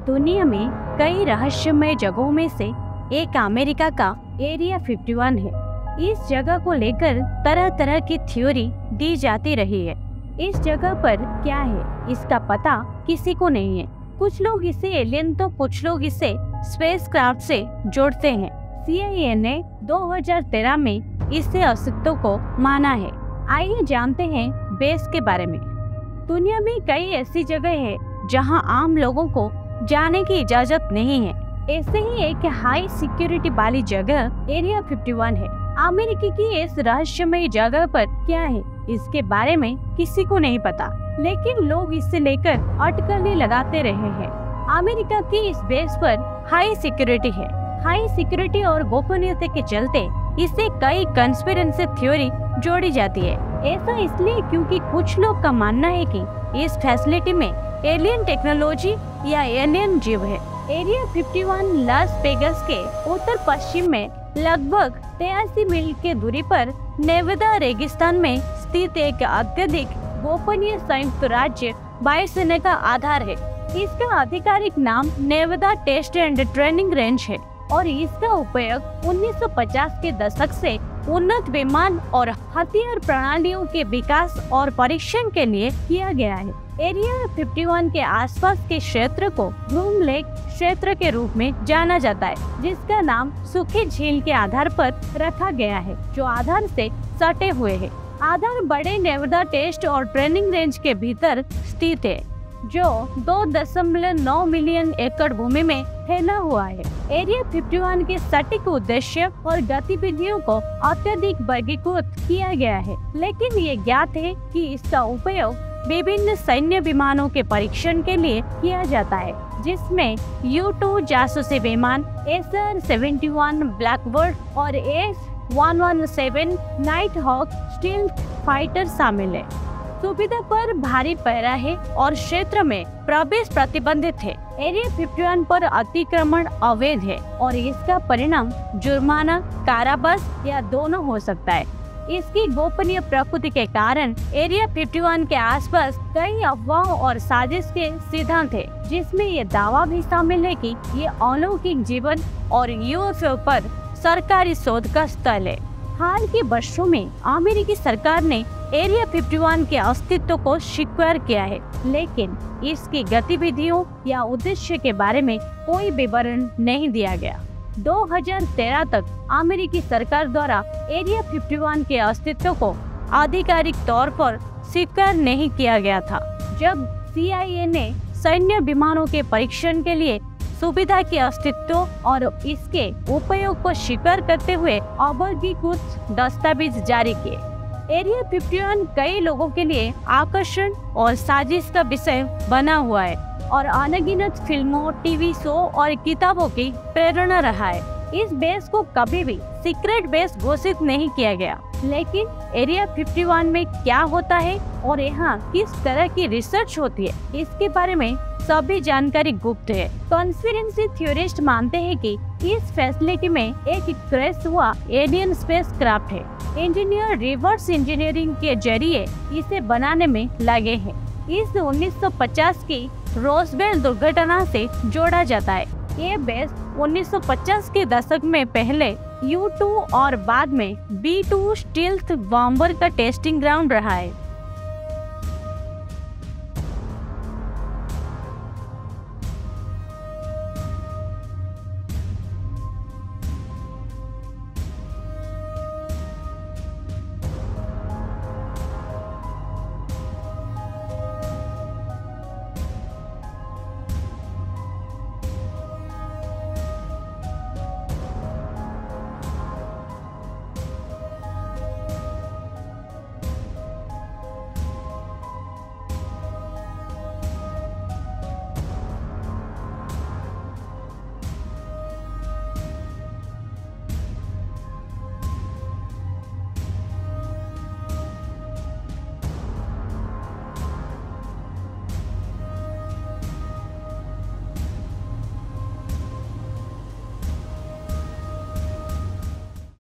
दुनिया में कई रहस्यमय जगहों में से एक अमेरिका का एरिया 51 है। इस जगह को लेकर तरह तरह की थ्योरी दी जाती रही है। इस जगह पर क्या है, इसका पता किसी को नहीं है। कुछ लोग इसे एलियन तो कुछ लोग इसे स्पेसक्राफ्ट से जोड़ते हैं। CIA ने 2013 में इससे अस्तित्व को माना है। आइए जानते हैं बेस के बारे में। दुनिया में कई ऐसी जगह है जहां आम लोगों को जाने की इजाजत नहीं है। ऐसे ही एक हाई सिक्योरिटी वाली जगह एरिया 51 है। अमेरिका की इस रहस्यमय जगह पर क्या है, इसके बारे में किसी को नहीं पता, लेकिन लोग इससे लेकर अटकलें लगाते रहे हैं। अमेरिका की इस बेस पर हाई सिक्योरिटी है। हाई सिक्योरिटी और गोपनीयता के चलते इससे कई कंस्पिरेसी थ्योरी जोड़ी जाती है। ऐसा इसलिए क्योंकि कुछ लोग का मानना है कि इस फैसिलिटी में एलियन टेक्नोलॉजी या एलियन जीव है। एरिया 51 लास वेगास के उत्तर पश्चिम में लगभग 83 मील के दूरी पर नेवादा रेगिस्तान में स्थित एक अत्यधिक गोपनीय संयुक्त राज्य वायुसेना का आधार है। इसका आधिकारिक नाम Nevada test and training range है और इसका उपयोग 1950 के दशक से उन्नत विमान और हथियार प्रणालियों के विकास और परीक्षण के लिए किया गया है। एरिया 51 के आसपास के क्षेत्र को ग्रूम लेक क्षेत्र के रूप में जाना जाता है, जिसका नाम सूखी झील के आधार पर रखा गया है, जो आधार से सटे हुए है। आधार बड़े नेवादा टेस्ट और ट्रेनिंग रेंज के भीतर स्थित है, जो 2.9 मिलियन एकड़ भूमि में फैला हुआ है। एरिया 51 के सटीक उद्देश्य और गतिविधियों को अत्यधिक वर्गीकृत किया गया है, लेकिन ये ज्ञात है कि इसका उपयोग विभिन्न सैन्य विमानों के परीक्षण के लिए किया जाता है, जिसमें U-2 जासूसी विमान, SR-71 ब्लैकबर्ड और S-117 night hoc stealth fighter शामिल है। सुविधा पर भारी पहरा है और क्षेत्र में प्रवेश प्रतिबंधित है। एरिया 51 पर अतिक्रमण अवैध है और इसका परिणाम जुर्माना, कारावास या दोनों हो सकता है। इसकी गोपनीय प्रकृति के कारण एरिया 51 के आसपास कई अफवाहों और साजिश के सिद्धांत है, जिसमें ये दावा भी शामिल है कि ये अलौकिक जीवन और UFO पर सरकारी शोध का स्थल है। हाल के वर्षों में अमेरिकी सरकार ने एरिया 51 के अस्तित्व को स्वीकार किया है, लेकिन इसकी गतिविधियों या उद्देश्य के बारे में कोई विवरण नहीं दिया गया। 2013 तक अमेरिकी सरकार द्वारा एरिया 51 के अस्तित्व को आधिकारिक तौर पर स्वीकार नहीं किया गया था। जब CIA ने सैन्य विमानों के परीक्षण के लिए सुविधा के अस्तित्व और इसके उपयोग को स्वीकार करते हुए अवर्गीकृत दस्तावेज जारी किए। एरिया 51 कई लोगों के लिए आकर्षण और साजिश का विषय बना हुआ है और अनगिनत फिल्मों, TV शो और किताबों की प्रेरणा रहा है। इस बेस को कभी भी सीक्रेट बेस घोषित नहीं किया गया, लेकिन एरिया 51 में क्या होता है और यहाँ किस तरह की रिसर्च होती है, इसके बारे में सभी जानकारी गुप्त है। कॉन्स्पिरेसी थ्योरिस्ट मानते हैं कि इस फैसिलिटी में एक क्रैश हुआ एलियन स्पेसक्राफ्ट है। इंजीनियर रिवर्स इंजीनियरिंग के जरिए इसे बनाने में लगे हैं। इस 1950 की रोसवेल दुर्घटना से जोड़ा जाता है। ये बेस 1950 के दशक में पहले U-2 और बाद में B-2 स्टील्थ बॉम्बर का टेस्टिंग ग्राउंड रहा है।